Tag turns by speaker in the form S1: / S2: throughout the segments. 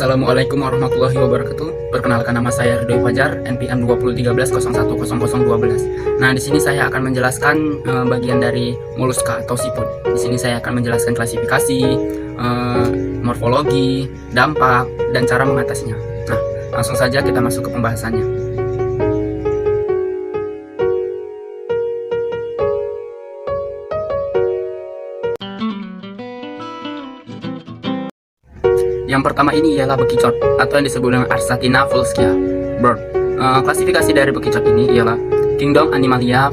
S1: Assalamualaikum warahmatullahi wabarakatuh. Perkenalkan, nama saya Ridho Fajar, NPM 2013-010112. Nah, di sini saya akan menjelaskan bagian dari moluska atau siput. Di sini saya akan menjelaskan klasifikasi, morfologi, dampak, dan cara mengatasinya. Nah, langsung saja kita masuk ke pembahasannya. Yang pertama ini ialah bekicot atau yang disebut dengan Arsatina fulskia bird. Klasifikasi dari bekicot ini ialah Kingdom Animalia,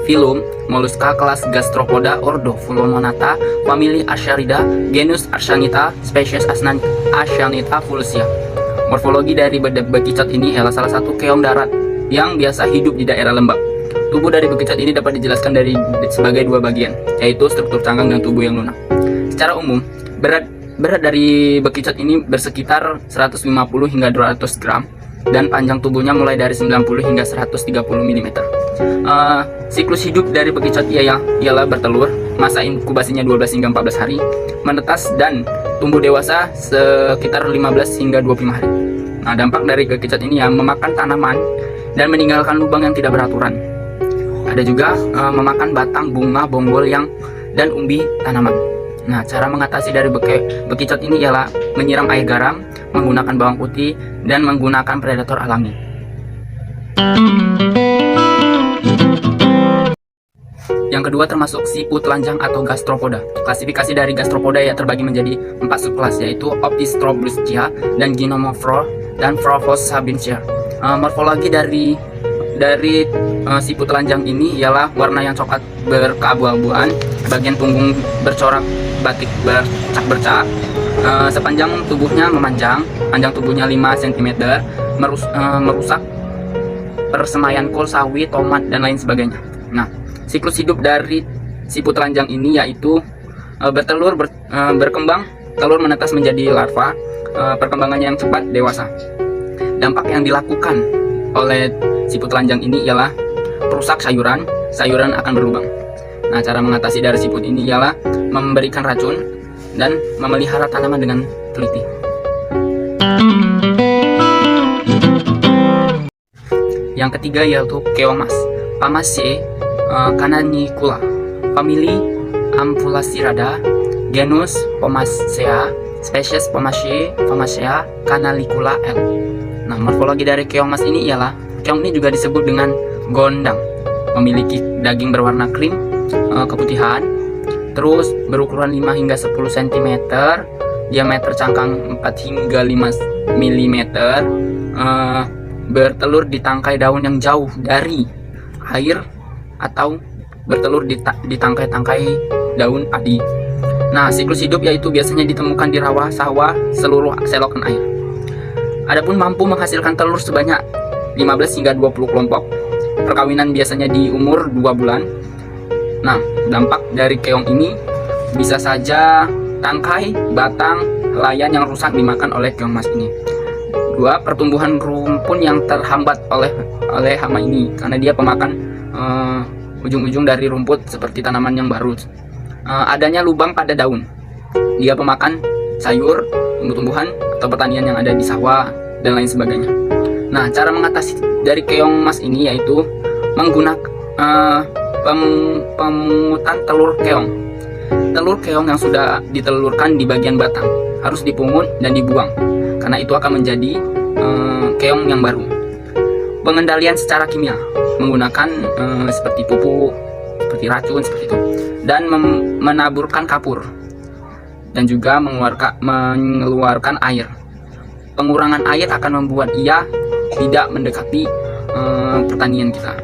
S1: Phylum Mollusca, kelas Gastropoda, ordo Fulmonata, famili Ascharida, genus Archanita, spesies Aschanita fulcia. Morfologi dari bekicot ini ialah salah satu keong darat yang biasa hidup di daerah lembab. Tubuh dari bekicot ini dapat dijelaskan sebagai dua bagian, yaitu struktur cangkang dan tubuh yang lunak. Secara umum, berat dari bekicot ini bersekitar 150 hingga 200 gram dan panjang tubuhnya mulai dari 90 hingga 130 mm. Siklus hidup dari bekicot ialah bertelur, masa inkubasinya 12 hingga 14 hari, menetas dan tumbuh dewasa sekitar 15 hingga 25 hari. Nah, dampak dari bekicot ini memakan tanaman dan meninggalkan lubang yang tidak beraturan. Ada juga memakan batang, bunga, bonggol dan umbi tanaman. Nah, cara mengatasi dari bekicot ini ialah menyiram air garam, menggunakan bawang putih, dan menggunakan predator alami. Yang kedua termasuk siput telanjang atau gastropoda. Klasifikasi dari gastropoda terbagi menjadi 4 subkelas, yaitu Opistroplusia dan Ginomophora dan Phryphosabincia. Morfologi dari siput telanjang ini ialah warna yang coklat berkeabu-abuan, bagian punggung bercorak batik bercak-bercak, sepanjang tubuhnya memanjang, panjang tubuhnya 5 cm, merusak persemaian kol, sawi, tomat, dan lain sebagainya. Nah, siklus hidup dari siput telanjang ini yaitu bertelur, berkembang, telur menetas menjadi larva, perkembangannya yang cepat, dewasa. Dampak yang dilakukan oleh siput telanjang ini ialah perusak sayuran akan berlubang. Nah, cara mengatasi dari siput ini ialah memberikan racun dan memelihara tanaman dengan teliti. Yang ketiga yaitu keong mas, Pamaceae cananicula, famili Ampulacirada, genus Pomacea, spesies Pomacea canalicula L. Nah, morfologi dari keong mas ini ialah keong ini juga disebut dengan gondang, memiliki daging berwarna krim keputihan, terus berukuran 5 hingga 10 cm, diameter cangkang 4 hingga 5 mm, bertelur di tangkai daun yang jauh dari air atau bertelur di tangkai-tangkai daun padi. Nah, siklus hidup yaitu biasanya ditemukan di rawa, sawah, seluruh selokan air. Adapun mampu menghasilkan telur sebanyak 15 hingga 20 kelompok. Perkawinan biasanya di umur 2 bulan. Nah, dampak dari keong ini bisa saja tangkai, batang, layan yang rusak dimakan oleh keong mas ini. 2. Pertumbuhan rumpun yang terhambat oleh hama ini karena dia pemakan ujung-ujung dari rumput seperti tanaman yang baru. Adanya lubang pada daun. Dia pemakan sayur, tumbuh-tumbuhan atau pertanian yang ada di sawah dan lain sebagainya. Nah, cara mengatasi dari keong mas ini yaitu menggunakan pemungutan telur keong. Telur keong yang sudah ditelurkan di bagian batang harus dipungut dan dibuang, karena itu akan menjadi keong yang baru. Pengendalian secara kimia menggunakan seperti pupuk, seperti racun, seperti itu, dan menaburkan kapur, dan juga mengeluarkan air. Pengurangan air akan membuat ia tidak mendekati pertanian kita.